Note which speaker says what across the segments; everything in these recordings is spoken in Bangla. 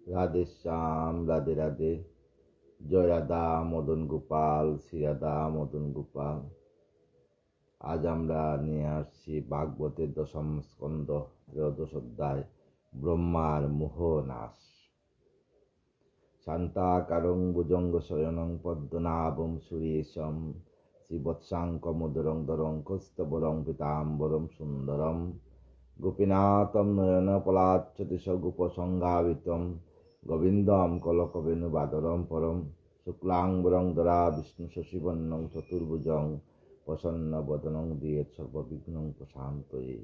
Speaker 1: রাধে শ্যাম, রাধে রাধে। জয় রাধা মদন গোপাল, শ্রী রাধা মদন গোপাল। আজ আমরা নিয়ে আসছি ভাগবতের দশম স্কন্ধ, ত্রয়োদশ অধ্যায়, ব্রহ্মার মোহ নাশ। শান্তাকারং ভুজঙ্গ শয়নং পদ্মনাভং সুরেশম শ্রীবৎসাঙ্কমোদরং দরং কস্তবরং পীতাম্বরং সুন্দরম গোপীনাথম নয়ন পলাচ্ছতিশ গোপসংঘাবিতম গোবিন্দম কলকবেণুবাদরম পরম শুক্লাম্বরং ধরা বিষ্ণু শশীবর্ণং চতুর্ভুজং প্রসন্ন বদনং দিয়েত সর্ববিঘ্নং প্রশান্তয়ে।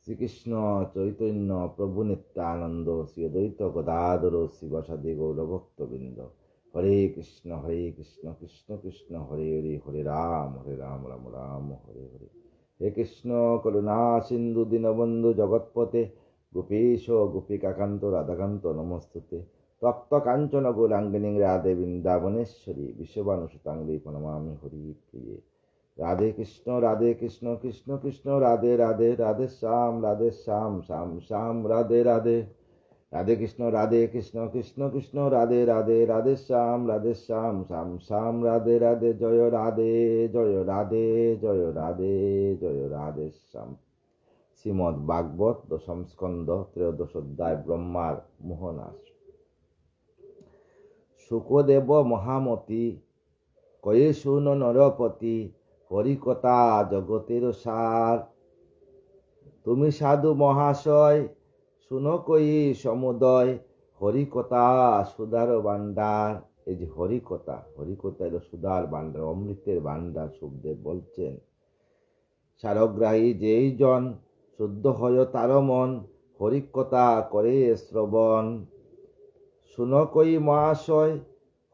Speaker 1: শ্রীকৃষ্ণ চৈতন্য প্রভু নিত্যানন্দ শ্রী অদ্বৈত গদাধর শিবসাদি গৌরভক্তবৃন্দ। হরে কৃষ্ণ কৃষ্ণ কৃষ্ণ হরে হরে, হরে রাম রাম রাম হরে হরে। হে কৃষ্ণ করুণা সিন্ধু দীনবন্ধু জগৎপতে গোপীশ গোপিকাকান্ত রাধাকান্ত নমস্তুতে। তপ্ত কাঞ্চন গৌরাঙ্গিনী রাধে বৃন্দাবনেশ্বরী বিশ্ববানুসুতাঙ্গি প্রণমামি হরি প্রিয়ে। রাধে কৃষ্ণ কৃষ্ণ কৃষ্ণ রাধে রাধে, রাধে শ্যাম শ্যাম শ্যাম রাধে রাধে। রাধে কৃষ্ণ কৃষ্ণ কৃষ্ণ রাধে রাধে, রাধে শ্যাম শ্যাম শ্যাম রাধে রাধে। জয় রাধে জয় রাধে জয় রাধে জয় রাধে শ্যাম। শ্রীমদ্ ভাগবত দশম স্কন্ধ, ত্রয়োদশ অধ্যায়, ব্রহ্মার মোহনাশ। শুকদেব মহামতি কয়ে শুন নরপতি, হরিকথা জগতের সার। তুমি সাধু মহাশয় শুনো কই সমুদয়, হরিকথা সুধার ভান্ডার। এই যে হরিকথা এলো সুধার ভান্ডার, অমৃতের ভান্ডার। সুখদেব বলছেন, সারগ্রাহী যেই জন শুদ্ধ হয় তার মন, হরিকথা করে শ্রবণ। শুনো কই মহাশয়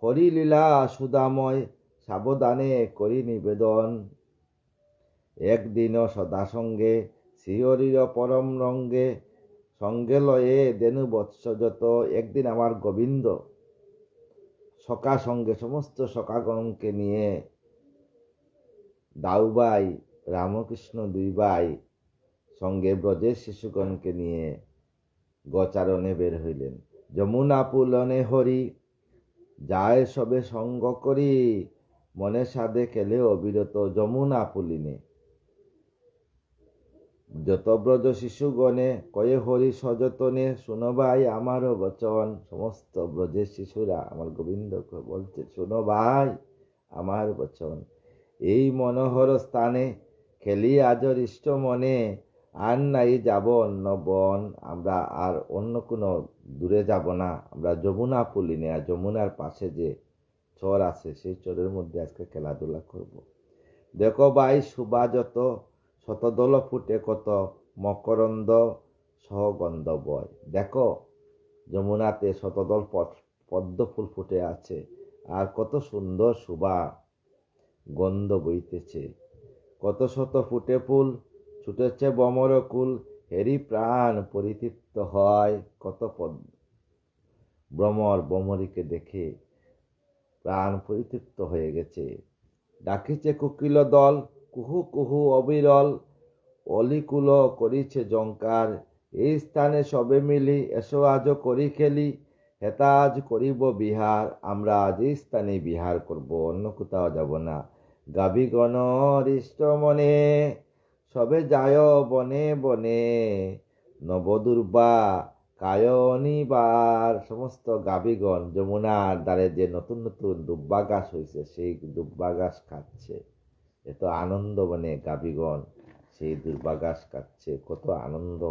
Speaker 1: হরিলীলা সুধাময়, সাবধানে করি নিবেদন। একদিন সদা সঙ্গে শ্রীহরির পরম রঙ্গে, সঙ্গে লয়ে দেনু বৎস যত। একদিন আমার গোবিন্দ সখা সঙ্গে সমস্ত সখাগণকে নিয়ে দাউবাই রামকৃষ্ণ দুই ভাই সঙ্গে ব্রজের শিশুগণকে নিয়ে গোচারণে বের হইলেন। যমুনা পুলনে হরি যায় সবে সঙ্গ করি, মনে সাধে খেলে অবিরত যমুনা পুলিনে। যত ব্রজ শিশুগণে কয়ে হরি সযতনে, শুনো ভাই আমারও বচন। সমস্ত ব্রজের শিশুরা আমার গোবিন্দকে বলছে, শুনো ভাই আমার বচন। এই মনোহর স্থানে খেলি আজর ইষ্ট মনে, আর নাই যাব অন্য বন। আমরা আর অন্য কোনো দূরে যাব না, আমরা যমুনা পুলিনে, আর যমুনার পাশে যে চর আছে সেই চরের মধ্যে আজকে খেলাধুলা করব। দেখো ভাই সুবা যত, শতদল ফুটে কত, মকরন্দ সহগন্ধ বয়। দেখো যমুনাতে শতদল পদ্ম ফুল ফুটে আছে, আর কত সুন্দর সুবা গন্ধ বইতেছে। কত শত ফুটে ফুল ছুটেছে বমর কুল, হেরি প্রাণ পরিতৃপ্ত হয়। কত ভ্রমর বমরীকে দেখে প্রাণ পরিতৃপ্ত হয়ে গেছে। ডাকিছে কোকিল দল কুহু কুহু অবিরল, অলিকুল করিছে জঙ্কার। এই স্থানে সবে মিলি এসো আজ করি খেলি, হেতা আজ করিব বিহার। আমরা আজ এই স্থানে বিহার করব, অন্য কোথাও যাব না। গাভীগণ হৃষ্ট মনে সবে যায় বনে বনে, নবদুর্বা কায়নিবার। সমস্ত গাভীগণ যমুনার দ্বারে যে নতুন নতুন দুব্বা গাছ হয়েছে সেই দুব্বা গাছ খাচ্ছে। এত আনন্দ, মানে গাভীগণ সেই দুর্বা গাছ খাচ্ছে, কত আনন্দ।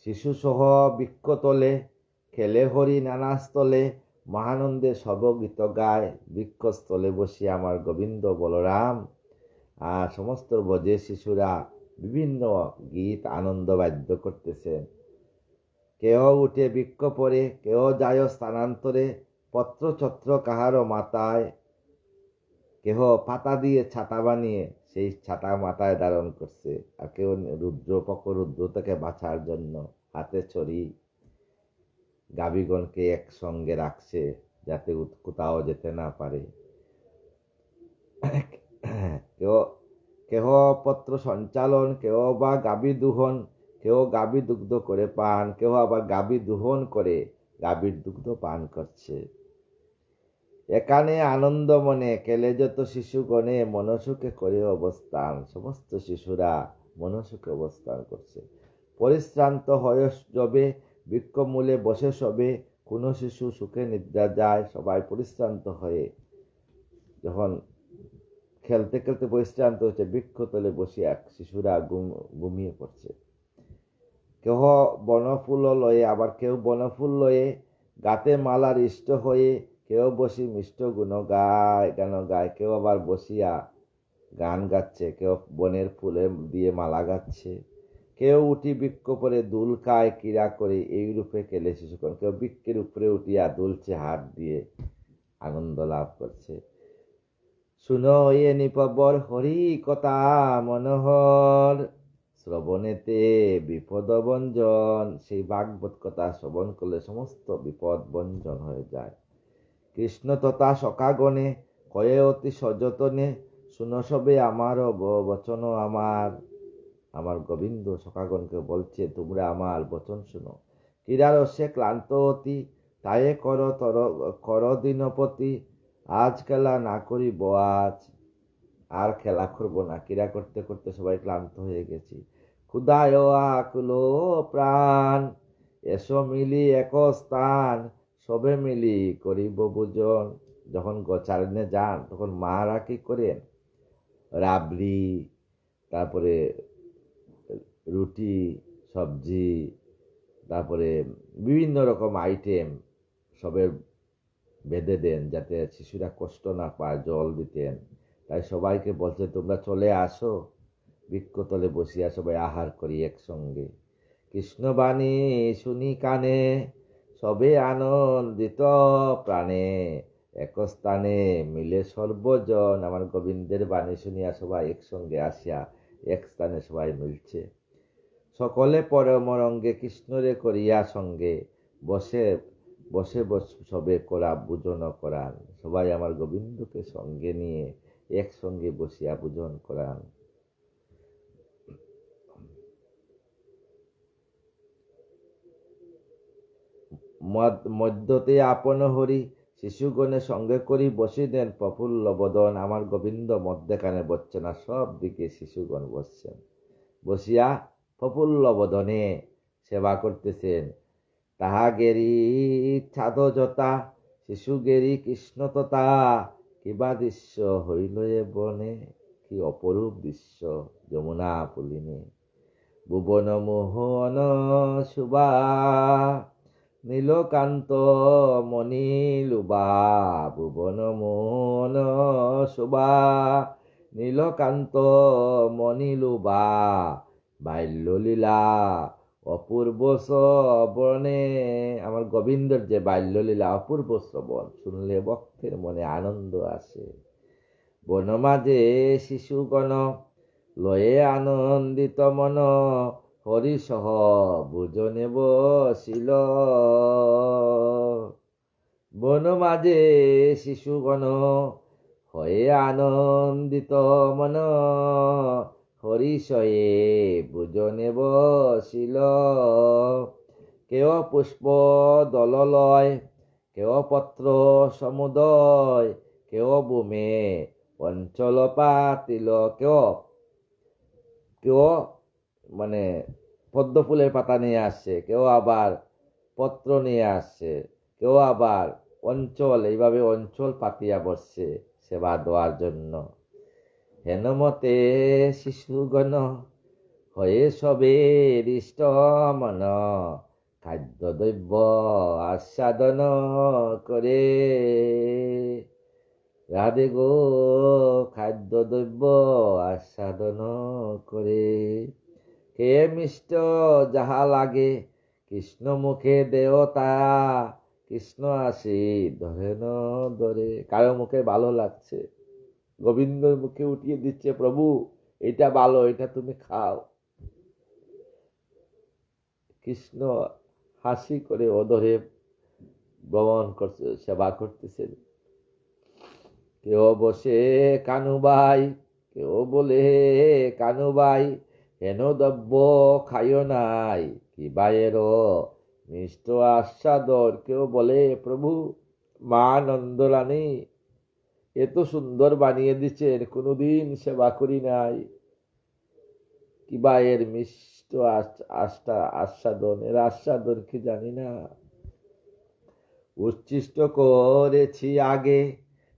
Speaker 1: শিশু সহ বৃক্ষতলে খেলে হরি নানা স্থলে, মহানন্দে সব গীত গায়। বৃক্ষস্থলে বসে আমার গোবিন্দ বলরাম আর সমস্ত ব্রজের শিশুরা বিভিন্ন গীত আনন্দ বাদ্য করতেছেন। কেহ উঠে বৃক্ষ পরে, কেহ যায় স্থানান্তরে, পত্র ছত্র কাহারও মাথায়। কেহ পাতা দিয়ে ছাতা বানিয়ে সেই ছাতা মাথায় ধারণ করছে, আর কেউ রুদ্র থেকে বাঁচার জন্য হাতে ছড়ি গাভীগণকে একসঙ্গে রাখছে যাতে কোথাও যেতে না পারে। কেহ পত্র সঞ্চালন, কেহ বা গাভী দুহন, কেউ গাভী দুগ্ধ করে পান, কেউ আবার গাভী দোহন করে গাভীর দুগ্ধ পান করছে। এখানে আনন্দ মনে কেলে যত শিশুগণে মনসুখে করে অবস্থান। সমস্ত শিশুরা মনসুখে অবস্থান করছে। পরিশ্রান্ত হয়ে যবে বৃক্ষমূলে বসে সবে, কোনো শিশু সুখে নিদ্রা যায়। সবাই পরিশ্রান্ত হয়ে যখন খেলতে খেলতে পরিশ্রান্ত হচ্ছে, বৃক্ষতলে বসিয়া শিশুরা ঘুমিয়ে পড়ছে। কেহ বনফুল লয়ে, আবার কেউ বনফুল লয়ে গাতে মালার ইষ্ট হয়ে, কেউ বসি মিষ্ট গান গায়, কেউ আবার বসিয়া গান গাচ্ছে, কেউ বনের ফুলে দিয়ে মালা গাচ্ছে, কেউ উঠি বৃক্ষ পরে দুল খায় ক্রীড়া করে, এই রূপে খেলে শিশুগণ। কেউ বৃক্ষের উপরে উঠিয়া দুলছে, হাত দিয়ে আনন্দ লাভ করছে। শুনো এ নিপবর হরি কথা মনোহর, শ্রবণেতে বিপদ বঞ্জন। সেই ভাগবত কথা শ্রবণ করলে সমস্ত বিপদ বঞ্জন হয়ে যায়। কৃষ্ণ তথা সখাগণে কয়ে অতি সযতনে, শুনো সবে আমার বচন আমার। আমার গোবিন্দ সখাগণকে বলছে, তোমরা আমার বচন শুনো। ক্রীড়ারসে ক্লান্ত অতি, তায়ে কর দিনপতি। আজ খেলা না করিব আজ, আর খেলা করবো না। ক্রীড়া করতে করতে সবাই ক্লান্ত হয়ে গেছি। ক্ষুধায় আকুল প্রাণ, এসো মিলি এক স্থান, সবে মিলি করিব ভোজন। যখন গোচারণে যান তখন মারা কি করেন, রাবড়ি, তারপরে রুটি সবজি, তারপরে বিভিন্ন রকম আইটেম সবে বেঁধে দেন, যাতে শিশুরা কষ্ট না পায়, জল দিতেন। তাই সবাইকে বলছে, তোমরা চলে আসো, বৃক্ষতলে বসিয়া সবাই আহার করি একসঙ্গে। কৃষ্ণবাণী শুনি কানে, সবে আনন্দিত প্রাণে, এক স্থানে মিলে সর্বজন। আমার গোবিন্দের বাণী শুনিয়া সবাই একসঙ্গে আসিয়া এক স্থানে সবাই মিলছে। সকলে পরমরঙ্গে কৃষ্ণরে করিয়া সঙ্গে, বসে বসে সবে করা ভোজন করান। সবাই আমার গোবিন্দকে সঙ্গে নিয়ে একসঙ্গে বসিয়া ভোজন করান। মধ্যতে আপন হরি, শিশুগণে সঙ্গে করি বসিলেন প্রফুল্ল বদন। আমার গোবিন্দ মধ্যেখানে বসছেন, আর সব দিকে শিশুগণ বসছেন। বসিয়া প্রফুল্ল বদনে সেবা করতেছেন। তাহাগেরি ছাদজতা, শিশুগেরি কৃষ্ণততা, কিবা দৃশ্য হইল এ বনে। কি অপরূপ দৃশ্য যমুনা পুলিনে। ভুবন মোহন শুভা, নীলকান্ত মণিলুবা। ভুবন মোহন শোভা, নীলকান্ত মণিলুবা। বাল্যলীলা অপূর্ব শ্রবণে, আমার গোবিন্দর যে বাল্যলীলা অপূর্ব শ্রবণ শুনলে ভক্তের মনে আনন্দ আসে। বনমাঝে শিশুগণ লয়ে আনন্দিত মন, হরিসহ ভোজনে বসিল। বনমাঝে শিশুগণ হয়ে আনন্দিত মন, হরিসয়ে ভোজনে বসিল। কেউ পুষ্প দল লয়, কেউ পত্র সমুদয়, কেউ বুমে অঞ্চল পাতিল। কেউ মানে পদ্ম ফুলের পাতা নিয়ে আসছে, কেউ আবার পত্র নিয়ে আসছে, কেউ আবার অঞ্চল, এইভাবে অঞ্চল পাতিয়া বসছে সেবা দেওয়ার জন্য। হেনমতে শিশুগণ হয়ে সবে হৃষ্ট মন, খাদ্য দ্রব্য আস্বাদন করে। রাধে গো খাদ্য দ্রব্য আস্বাদন করে। কে মিষ্ট যাহা লাগে, কৃষ্ণ মুখে দেওতা। কৃষ্ণ আসি ধরে ন ধরে। কারো মুখে ভালো লাগছে, গোবিন্দর মুখে উঠিয়ে দিচ্ছে, প্রভু এটা ভালো, এটা তুমি খাও। কৃষ্ণ হাসি করে ওধরে ভ্রমণ করছে, সেবা করতেছেন। কেউ বসে কানুবাই, কেউ বলে কানুবাই, হেন দ্রব্য খাইও নাই, কিবা এর মিষ্ট আস্বাদর। কেউ বলে প্রভু মা নন্দরানী এত সুন্দর বানিয়ে দিচ্ছেন, কোনোদিন সেবা করি নাই, কিবা এর মিষ্ট আস্বাদন, এর আস্বাদন কি জানি না। উচ্ছিষ্ট করেছি আগে,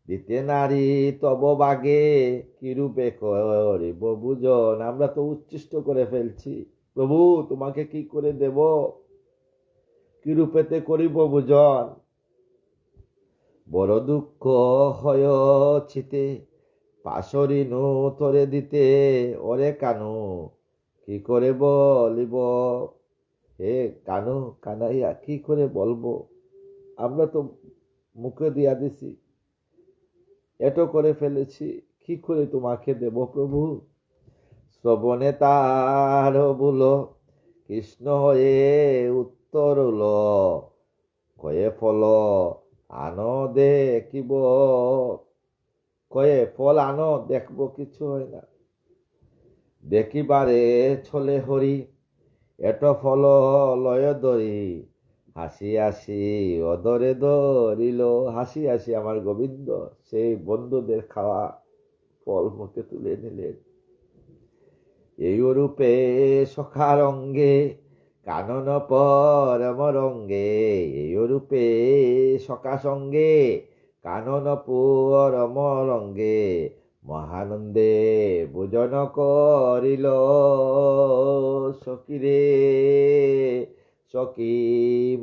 Speaker 1: দিতে নারী তব বাগে, কিরূপে করিব বুঝন। আমরা তো উচ্ছিষ্ট করে ফেলছি, প্রভু তোমাকে কি করে দেব, কিরূপেতে করিব বুঝন। বড় দুঃখ হয়ছিতে, পাশরিনু তরে দিতে, ওরে কানু কি করে বলিব। হে কানু কানাইয়া কি করে বলবো, আমরা তো মুখে দিয়া দিছি, এটো করে ফেলেছি, কি করে তোমাকে দেব প্রভু। শ্রবণে তার বলো, কৃষ্ণ হয়ে উত্তর কয়ে ফল আনো দেখিব, কয়ে ফল আনো দেখবো, কিছু হয় না। দেখিবারে ছলে হরি, এট ফল লয় দরি, হাসি হাসি অদরে ধরিল। হাসি হাসি আমার গোবিন্দ সেই বন্ধুদের খাওয়া ফল মুখে তুলে নিলেন। এই রূপে সখার অঙ্গে, কানন পরম রঙ্গে, এই রূপে সখা সঙ্গে, কানন পরম রঙ্গে, মহানন্দে ভোজন করিল। সখীরে সখী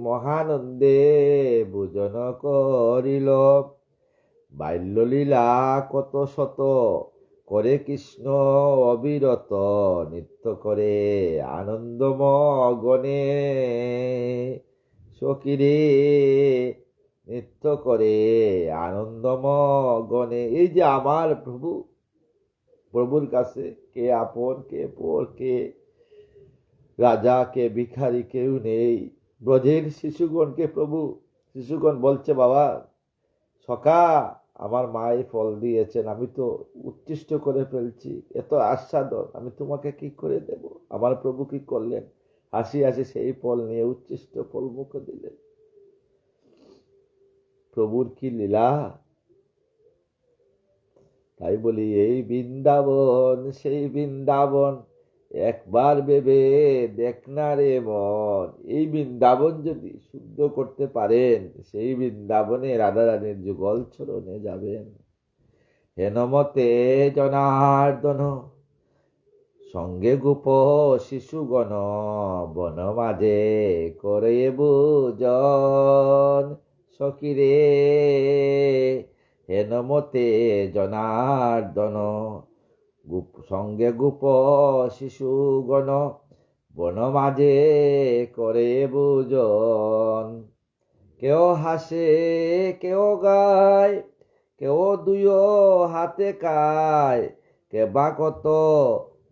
Speaker 1: মহানন্দে ভোজন করিল। বাল্যলীলা কত শত, করে কৃষ্ণ অবিরত, নৃত্য করে আনন্দমগনে। সখীরে নৃত্য করে আনন্দমগনে। এই যে আমার প্রভু, প্রভুর কাছে কে আপন কে পর, কে রাজা কে ভিখারি কেউ নেই। ব্রজের শিশুগণকে প্রভু, শিশুগণ বলছে বাবা সখা আমার মাই ফল দিয়েছেন, আমি তো উচ্ছিষ্ট করে ফেলছি, এত আস্বাদন আমি তোমাকে কি করে দেব। আমার প্রভু কি করলেন, হাসি হাসি সেই ফল নিয়ে উচ্ছিষ্ট ফল মুখে দিলেন। প্রভুর কি লীলা। তাই বলি এই বৃন্দাবন সেই বৃন্দাবন, একবার ভেবে দেখ না রে মন। এই বৃন্দাবন যদি শুদ্ধ করতে পারেন, সেই বৃন্দাবনে রাধারানীর যুগল চরণে যাবেন। হেনমতে জনার্দন সঙ্গে গোপ শিশুগণ, বন মাঝে করে বুজন। সখীরে হেনমতে জনার্দন সঙ্গে গোপ শিশুগণ, বন মাঝে করে বুজন। কেউ হাসে কেউ গায়, কেউ দুয়ো হাতে খায়, কে বা কত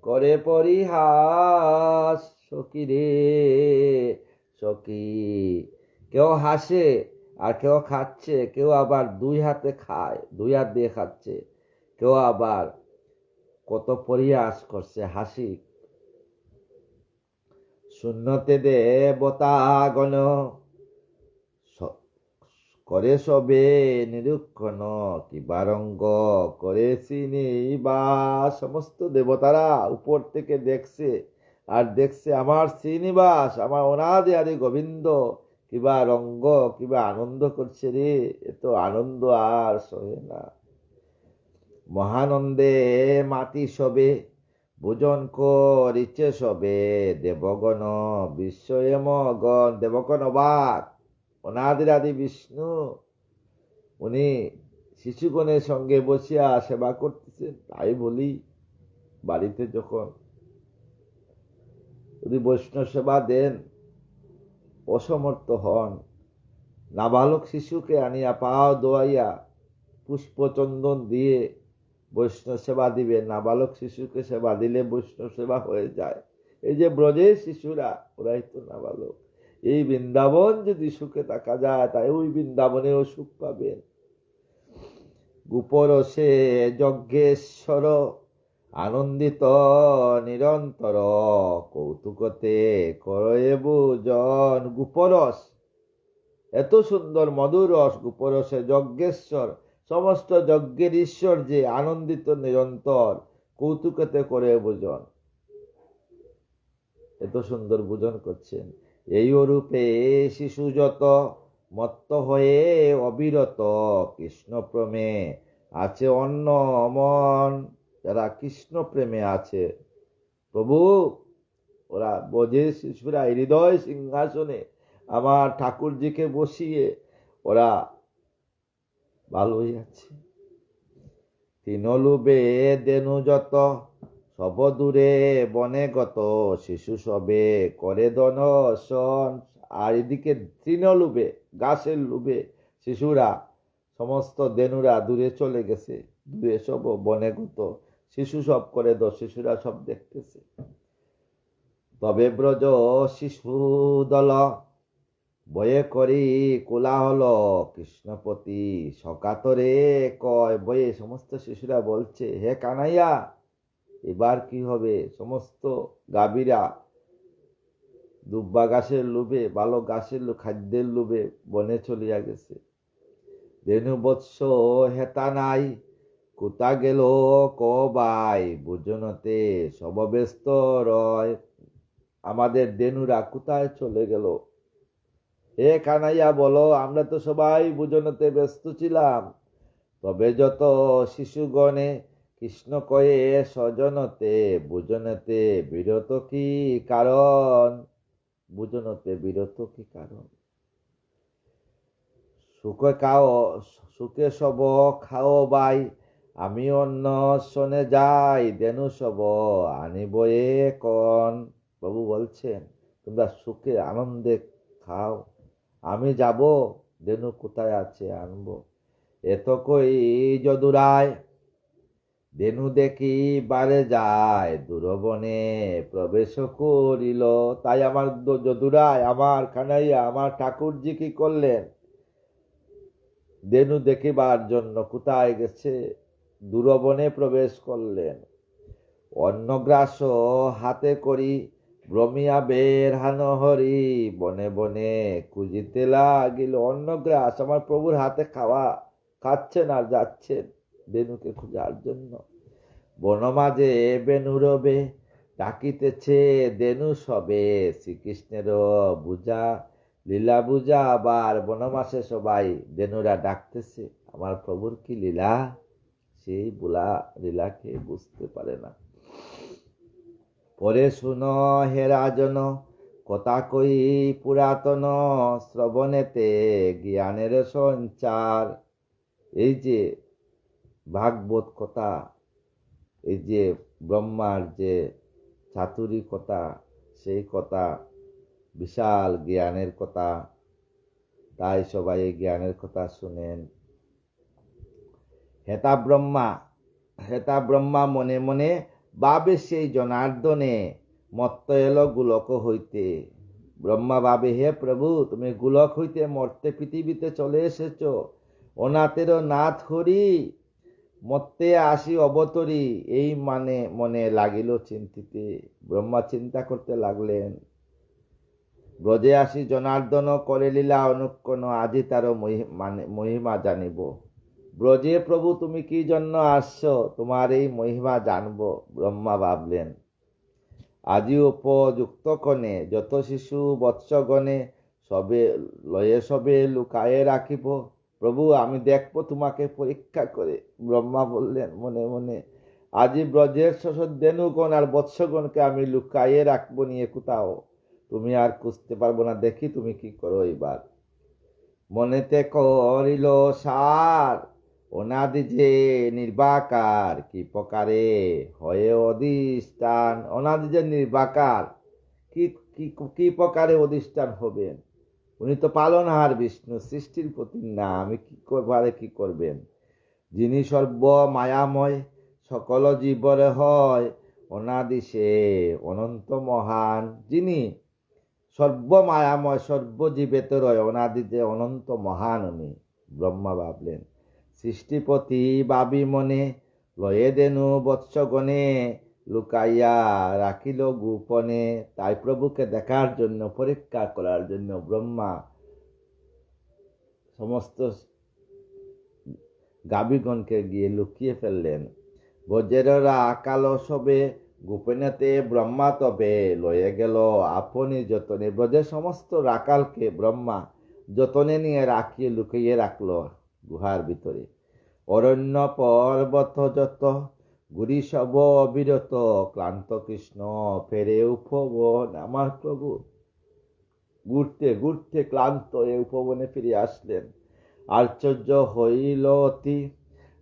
Speaker 1: করে পরিহাস। সখীরে সখী কেউ হাসে আর কেউ খাচ্ছে, কেউ আবার দুই হাতে খায়, দুই হাত দিয়ে খাচ্ছে, কেউ আবার কত পরিহাস করছে, হাসি। শূন্যতে দেবতাগণ করে সবে নিরীক্ষণ, কিবা রঙ্গ করে শ্রীনিবা। সমস্ত দেবতারা উপর থেকে দেখছে আর দেখছে আমার শ্রীনিবাস, আমার অনাদি আদি গোবিন্দ কিবা রঙ্গ কিবা আনন্দ করছে রে, এত আনন্দ আর সহে না। মহানন্দে মাতি সবে, ভোজন করিছে সবে, দেবগণ বিস্ময়ে মগন। দেবগণ অবাক, অনাদির আদি বিষ্ণু উনি শিশুগণের সঙ্গে বসিয়া সেবা করতেছেন। তাই বলি বাড়িতে যখন যদি বৈষ্ণব সেবা দেন, অসমর্থ হন, নাবালক শিশুকে আনিয়া পাও দোয়াইয়া পুষ্প চন্দন দিয়ে বৈষ্ণব সেবা দিবে। নাবালক শিশুকে সেবা দিলে বৈষ্ণব সেবা হয়ে যায়। এই যে ব্রজের শিশুরা, ওরাই তো নাবালক। এই বৃন্দাবন যদি সুখে থাকা যায়, তাই ওই বৃন্দাবনেও সুখ পাবেন। গোপরসে যজ্ঞেশ্বর আনন্দিত নিরন্তর, কৌতুকতে করয়ে ভোজন। গোপরস, এত সুন্দর মধুর রস, গোপরসে যজ্ঞেশ্বর, সমস্ত যজ্ঞের ঈশ্বর যে আনন্দিত নিরন্তর, কৌতুকতে করে ভোজন। এত সুন্দর ভোজন করছেন। এই রূপে শিশু যত মত্ত হয়ে অবিরত, কৃষ্ণ প্রেমে আছে অন্য মন। যারা কৃষ্ণ প্রেমে আছে, প্রভু ওরা বোঝে, শিশুরা হৃদয় সিংহাসনে আমার ঠাকুরজিকে বসিয়ে ওরা ভালো হয়ে আছে। তৃণলুবে দেনু যত, সব দূরে বনে গত, শিশু সবে করে দনশন। আর এদিকে তৃণলুবে, গাছের লুবে শিশুরা, সমস্ত দেনুরা দূরে চলে গেছে, দূরে সব বনে গত, শিশু সব করে শিশুরা সব দেখতেছে। তবে ব্রজ শিশু দল, বয়ে করি কোলাহল, কৃষ্ণপতি সকাতরে কয়। বয়ে সমস্ত শিশুরা বলছে, হে কানাইয়া, এবার কি হবে? সমস্ত গাভীরা দুব্বা গাছের লোভে, ভালো গাছের খাদ্যের লোভে বনে চলিয়া গেছে। দেনু বৎস হেতা নাই, কোথা গেল কবাই, ভোজনতে সব ব্যস্ত রয়। আমাদের দেনুরা কোথায় চলে গেল? হে কানাইয়া বলো, আমরা তো সবাই ভোজনতে ব্যস্ত ছিলাম। তবে যত শিশুগণে কৃষ্ণ কয়ে স্বজনতে, ভোজনতে বিরত কি কারণ? ভোজনতে বিরত কি কারণ? সুখে খাও, সুখে সব খাও বাই, আমি অন্য শনে যাই, দেনু সব আনিবয়ে কন। প্রভু বলছেন, তোমরা সুখে আনন্দে খাও, আমি যাব, দেনু কোথায় আছে আনবো। এত কই যদুরায়, দেনু দেখি বারে যায়, দূরবনে প্রবেশ করিল। তাই আমার যদুরায়, আমার কানাইয়া, আমার ঠাকুরজি কি করলেন? দেনু দেখিবার জন্য কোথায় গেছে? দূরবনে প্রবেশ করলেন। অন্নগ্রাস হাতে করি, ভ্রমিয়া বের হানহরি, বনে বনে খুঁজিতে লাগিল। অন্নগ্রাস আমার প্রভুর হাতে খাচ্ছেন আর যাচ্ছেন বেনুকে খোঁজার জন্য। বনমাঝে বেনুরবে ডাকিতেছে দেনু সবে, শ্রীকৃষ্ণের বুঝা লীলা বুঝা। আবার বনমাসে সবাই দেনুরা ডাকতেছে, আমার প্রভুর কি লীলা, সেই বুলা লীলাকে বুঝতে পারে না। পরে শুনো হে রাজন, কথা কই পুরাতন, শ্রবণেতে জ্ঞানের সঞ্চার। এই যে ভাগবত কথা, এই যে ব্রহ্মার যে চাতুরী কথা, সেই কথা বিশাল জ্ঞানের কথা। তাই সবাই এই জ্ঞানের কথা শুনেন। হেতা ব্রহ্মা মনে মনে ভাবে, সেই জনার্দনে মত্ত এলো গোলক হইতে। ব্রহ্মা ভাবে, হে প্রভু, তুমি গোলক হইতে মর্তে পৃথিবীতে চলে এসেছ। অনাথেরও নাথ হরি, মত্তে আসি অবতরি। এই মানে মনে লাগিল চিন্তিতে। ব্রহ্মা চিন্তা করতে লাগলেন, ব্রজে আসি জনার্দন করে লীলা অনুক্ষণ, আজি তার মহিমা জানিব। ব্রজে প্রভু তুমি কি জন্য আসছ, তোমার এই মহিমা জানব। ব্রহ্মা ভাবলেন, আজি উপযুক্ত ক্ষণে যত শিশু বৎসগণে, সবে লয়ে সবে লুকায়ে রাখিব। প্রভু আমি দেখব তোমাকে পরীক্ষা করে। ব্রহ্মা বললেন মনে মনে, আজি ব্রজের দেনুগণ আর বৎসগণকে আমি লুকাইয়ে রাখবো নিয়ে কোথাও, তুমি আর খুঁজতে পারবো না। দেখি তুমি কি করো এবার। মনেতে করিল সার, অনাদি যে নির্বাকার, কি প্রকারে হয়ে অধিষ্ঠান। অনাদি যে নির্বাকার, কি প্রকারে অধিষ্ঠান হবেন? উনি তো পালনহার বিষ্ণু, সৃষ্টির প্রতি না, আমি কি করবেন? যিনি সর্ব মায়াময়, সকল জীবরে হয় অনাদি, সে অনন্ত মহান। যিনি সর্বমায়াময়, সর্বজীবেতে রয়, অনাদি যে অনন্ত মহান উনি। ব্রহ্মা ভাবলেন, সৃষ্টিপতি ভাবি মনে, লয়ে দেনু বৎসগণে লুকাইয়া রাখিল গোপনে। তাই প্রভুকে দেখার জন্য, পরীক্ষা করার জন্য ব্রহ্মা সমস্ত গাভীগণকে গিয়ে লুকিয়ে ফেললেন। বজ্রেরা কালো সবে গোপনেতে ব্রহ্মা তবে লয়ে গেল আপনি যতনে। ব্রজের সমস্ত রাকালকে ব্রহ্মা যতনে নিয়ে রাখিয়ে লুকিয়ে রাখলো গুহার ভিতরে। অরণ্য পর্বত যত গুরি সব অবিরত, ক্লান্ত কৃষ্ণ ফেরে উপবন। আমার প্রভু ঘুরতে ঘুরতে ক্লান্ত এ উপবনে ফিরে আসলেন। আশ্চর্য হইল অতি,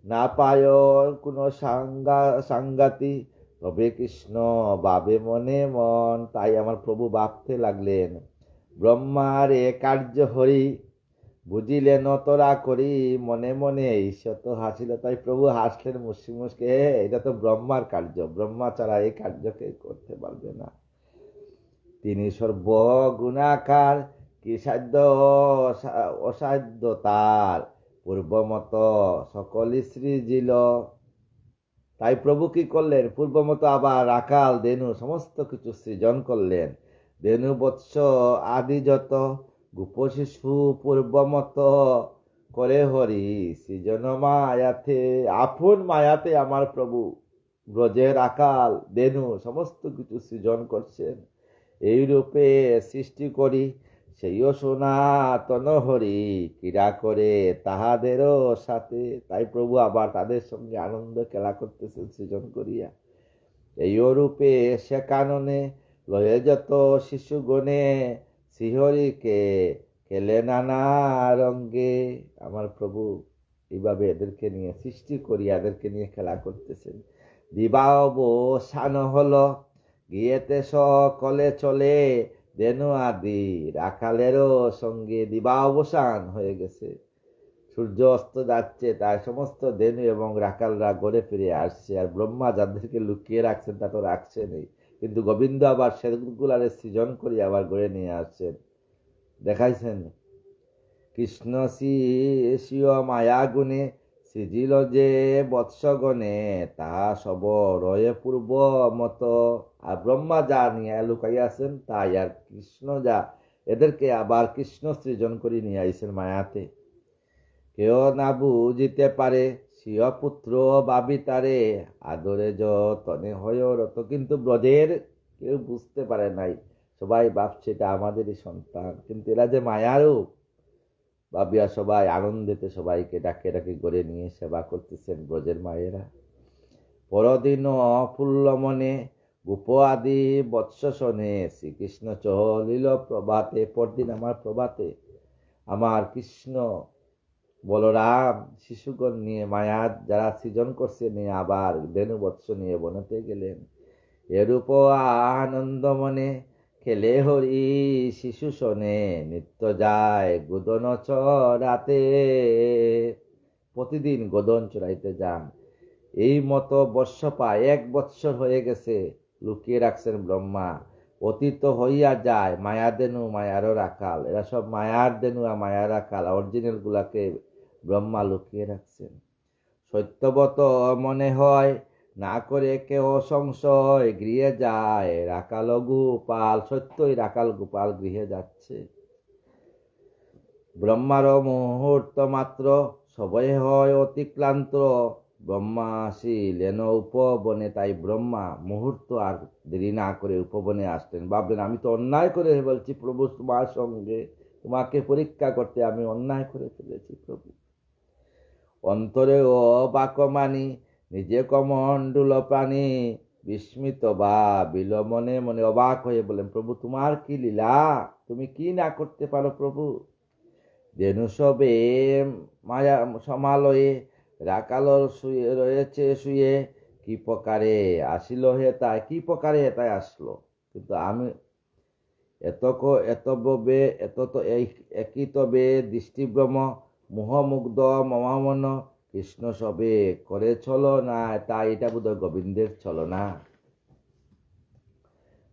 Speaker 1: না পায় কোনো সাঙ্গাতি, তবে কৃষ্ণ ভাবে মনে মন। তাই আমার প্রভু ভাবতে লাগলেন, ব্রহ্মার এ কার্য হরি বুঝিলেন তোরা করি, মনে মনে ঈশ্বর তো হাসিল। তাই প্রভু হাসলেন মুসকি মুসকি, এটা তো ব্রহ্মার কার্য, ব্রহ্মা ছাড়া এই কার্যকে করতে পারবে না। তিনি সর্বগুণাকার, কি সাধ্য অসাধ্য তার, পূর্বমত সকলই সৃজিল। তাই প্রভু কি করলেন, পূর্বমত আবার রাখাল দেনু সমস্ত কিছু সৃজন করলেন। দেনু বৎস আদি যত গোপ শিশু পূর্বমত করে হরি সৃজন মায়াতে। আপন মায়াতে আমার প্রভু ব্রজের রাখাল দেনু সমস্ত কিছু সৃজন করছেন। এই রূপে সৃষ্টি করি সেইও সনাতন হরি, ক্রীড়া করে তাহাদেরও সাথে। তাই প্রভু আবার তাদের সঙ্গে আনন্দ খেলা করতেছেন সৃজন করিয়া। এই রূপে সে কাননে লয়ে যত শিশুগণে, শ্রীহরিকে খেলে নানা রঙ্গে। আমার প্রভু এইভাবে এদেরকে নিয়ে সৃষ্টি করিয়া এদেরকে নিয়ে খেলা করতেছেন। দিবাবসান হলো, গিয়েতে সকলে চলে, দেনু আদি রাখালেরও সঙ্গে দিবা অবসান হয়ে গেছে। সূর্য অস্ত যাচ্ছে, তাই সমস্ত দেনু এবং রাখালরা ঘরে ফিরে আসছে। আর ব্রহ্মা যাদেরকে লুকিয়ে রাখছেন তা তো রাখছে নেই, কিন্তু গোবিন্দ আবার সেগুলারে সৃজন করে আবার ঘরে নিয়ে আসছেন, দেখাইছেন। কৃষ্ণ স্বীয় মায়া গুণে সৃজিল যে বৎসগণে, তা সব রয়ে পূর্ব মত। আর ব্রহ্মা যা নিয়ে লুকাইয়াছেন তাই, আর কৃষ্ণ যা এদেরকে আবার কৃষ্ণ সৃজন করে নিয়ে আইছেন মায়াতে। কেউ না বুঝিতে পারে, স্বীয় পুত্র ভাবি তারে, আদরে যতনে হয় রত। কিন্তু ব্রজের কেউ বুঝতে পারে নাই, সবাই ভাবছে এটা আমাদেরই সন্তান, কিন্তু এরা যে মায়ারও ভাবিয়া সবাই আনন্দেতে সবাইকে ডাকে ডাকে করে নিয়ে সেবা করতেছেন ব্রজের মায়েরা। পরদিন ফুল্ল মনে গোপ আদি বৎসনে, শ্রীকৃষ্ণ চলিল প্রভাতে। পরদিন আমার প্রভাতে আমার কৃষ্ণ বলরাম শিশুগণ নিয়ে মায়া যারা সৃজন করছে নিয়ে আবার ধেনু বৎস নিয়ে বনতে গেলেন। এরূপ আনন্দ মনে খেলে হরি শিশু শোনে, নিত্য যায় গোদন চড়াতে। প্রতিদিন গোদন চড়াইতে যান। এই মতো বর্ষ পায় 1 বৎসর হয়ে গেছে, লুকিয়ে রাখছেন ব্রহ্মা। অতীত হইয়া যায় মায়া দেনু মায়ারও রাখাল, এরা সব মায়ার দেনু আর মায়ার রাখাল, অরিজিনাল গুলাকে ব্রহ্মা লুকিয়ে রাখছেন। সত্যবত মনে হয়, না করে কেউ সংশয়, গৃহে যায় রাখাল গোপাল। সত্যই রাখাল গোপাল গৃহে যাচ্ছে। ব্রহ্মার মুহূর্ত মাত্র সবই হয় অতিক্লান্ত, ব্রহ্মা আসিলেন উপবনে। তাই ব্রহ্মা মুহূর্ত আর দেরি না করে উপবনে আসলেন। ভাবলেন আমি তো অন্যায় করে বলছি প্রভু তোমার সঙ্গে, তোমাকে পরীক্ষা করতে আমি অন্যায় করে ফেলেছি প্রভু। অন্তরে অবাক মানি, নিজে কমণ্ডুল প্রাণী, বিস্মিত বা বিল মনে মনে। অবাক হয়ে বলেন প্রভু তোমার কি লীলা, তুমি কি না করতে পারো প্রভু। দেনু সবে মায়া সমালয়ে, রাখালর শুয়ে রয়েছে শুয়ে, কি প্রকারে আসিল হে তাই, কি প্রকারে তাই আসলো। কিন্তু আমি এত তো একই তবে দৃষ্টিভ্রম, মোহমুগ্ধ মমামন, কৃষ্ণ সবে করে চলো না। তাই এটা বোধহয় গোবিন্দের চলো না।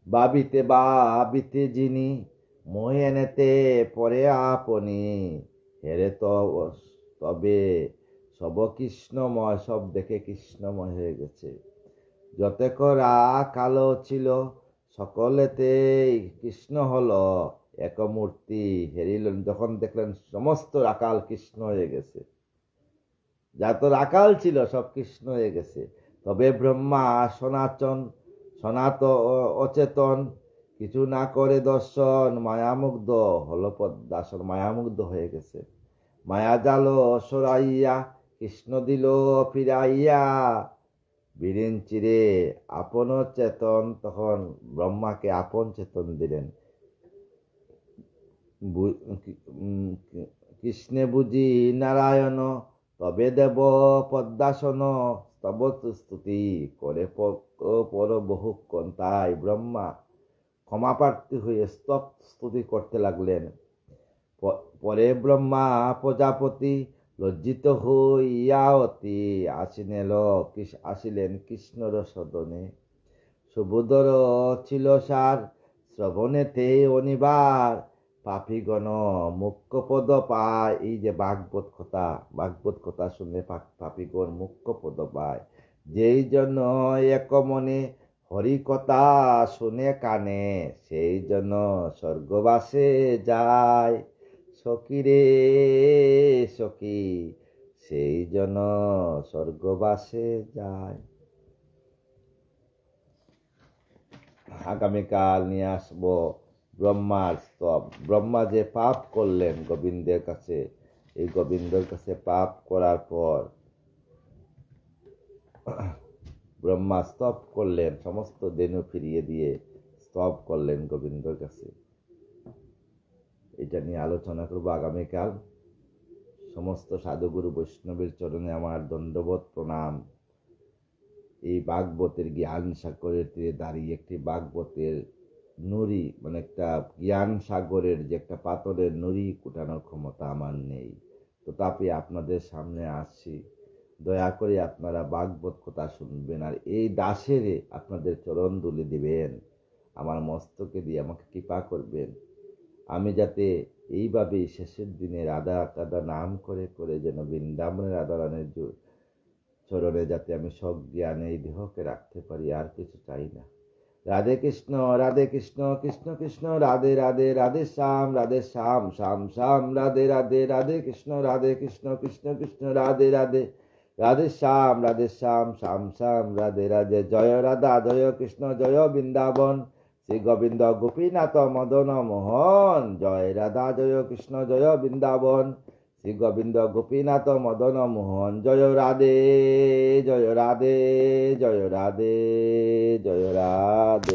Speaker 1: ভাবিতে যিনি মোহে এনেতে পরে আপনি, হেরে তো তবে সব কৃষ্ণময়, সব দেখে কৃষ্ণময় হয়ে গেছে। যতে করা কালো ছিল সকলেতে কৃষ্ণ হলো এক মূর্তি হেরিলেন। যখন দেখলেন সমস্ত রাকাল কৃষ্ণ হয়ে গেছে, যত রাকাল ছিল সব কৃষ্ণ হয়ে গেছে। তবে ব্রহ্মা সনাত অচেতন কিছু না করে দর্শন মায়ামুগ্ধ হলো পদ্মাসন, মায়ামুগ্ধ হয়ে গেছে। মায়া জাল সরাইয়া কৃষ্ণ দিল ফিরাইয়া বীরেন চিরে আপন চেতন। তখন ব্রহ্মাকে আপন চেতন দিলেন। কৃষ্ণে বুঝি নারায়ণ তবে দেব পদ্মাসন, স্তব স্তুতি করে পর বহুক্ষণ। তাই ব্রহ্মা ক্ষমাপ্রার্থী হয়ে স্তব স্তুতি করতে লাগলেন। পরে ব্রহ্মা প্রজাপতি লজ্জিত হইয়া অতি আসিলেন কৃষ্ণর সদনে। সুবোধর ছিল সার শ্রবণেতে অনিবার, পাপীগণ মুখ্য পদ পায়। এই যে ভাগবত কথা শুনলে পাপীগণ মুখ্য পদ পায়। যেই জন্য এক মনে হরি কথা শুনে কানে, সেই জন্য স্বর্গবাসে যায়। সখী রে সখী, সেই জন্য স্বর্গবাসে যায়। আগামীকাল নিয়ে আসবো ব্রহ্মার স্তব। ব্রহ্মা যে পাপ করলেন গোবিন্দের কাছে, এই গোবিন্দের কাছে পাপ করার পর ব্রহ্মা স্তব করলেন, সমস্ত দেনু ফিরিয়ে দিয়ে স্তব করলেন গোবিন্দর কাছে। এটা নিয়ে আলোচনা করবো আগামীকাল। সমস্ত সাধুগুরু বৈষ্ণবের চরণে আমার দণ্ডবোধ প্রণাম। এই ভাগবতের জ্ঞান সাগরের তীরে দাঁড়িয়ে একটি ভাগবতের নুড়ি, মানে একটা জ্ঞান সাগরের যে একটা পাথরের নুড়ি কুটানোর ক্ষমতা আমার নেই, তথাপি আপনাদের সামনে আসছি। দয়া করে আপনারা ভাগবত কথা শুনবেন, আর এই দাসের আপনাদের চরণ দুলি দিবেন, আমার মস্তকে দিয়ে আমাকে কৃপা করবেন। আমি যাতে এইভাবেই শেষের দিনে রাধা কাদা নাম করে করে যেন বৃন্দাবনের রাধারানের চরণে যাতে আমি সজ্ঞানে এই দেহকে রাখতে পারি, আর কিছু চাই না। রাধে কৃষ্ণ কৃষ্ণ কৃষ্ণ রাধে রাধে, রাধে শ্যাম শ্যাম শ্যাম রাধে রাধে, রাধে কৃষ্ণ কৃষ্ণ কৃষ্ণ রাধে রাধে, রাধে শ্যাম শ্যাম শ্যাম রাধে রাধে। জয় রাধা জয় কৃষ্ণ জয় বৃন্দাবন, শ্রী গোবিন্দ গোপীনাথ মদন মোহন। জয় রাধা জয় কৃষ্ণ জয় বৃন্দাবন, শ্রী গোবিন্দ গোপীনাথ মদন মোহন। জয় রাধে জয় রাধে জয় রাধে জয় রাধে।